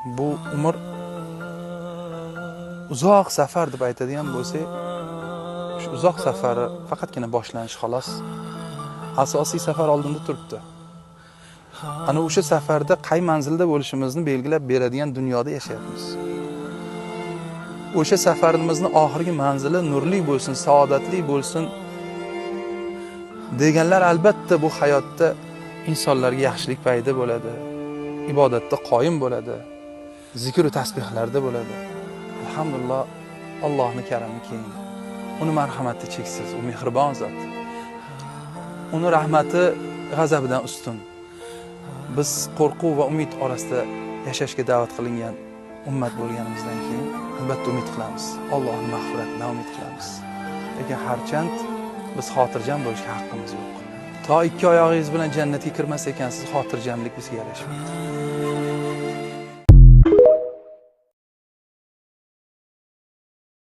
bu umr uzoq safar deb aytadigan bo'lsak, shu uzoq safari faqatgina boshlanish xolos. Asosiy safar oldinda turibdi. Ana o'sha safarda qay manzilda bo'lishimizni belgilab beradigan dunyoda yashayapmiz. O'sha safarimizning oxirgi manzili nurli bo'lsin, saodatli bo'lsin deganlar albatta bu hayotda insonlarga yaxshilik paydo bo'ladi. Ibodatda qoyim bo'ladi. Zikr va tasbihlarda bo'ladi. Alhamdulillah, Allohning karami keng. Uni marhamati cheksiz, u mehribon zot. Uni rahmati g'azabidan ustun. Biz qo'rquv va umid orasida yashashga da'vat qilingan ummat bo'lganimizdan keyin albatta umid qilamiz. Allohning mag'firatidan umid qilamiz. Lekin harchand biz xotirjam bo'lishga haqqimiz yo'q. To ikki oyog'ingiz bilan jannatga kirmas ekansiz, xotirjamlik bizga yarashmaydi.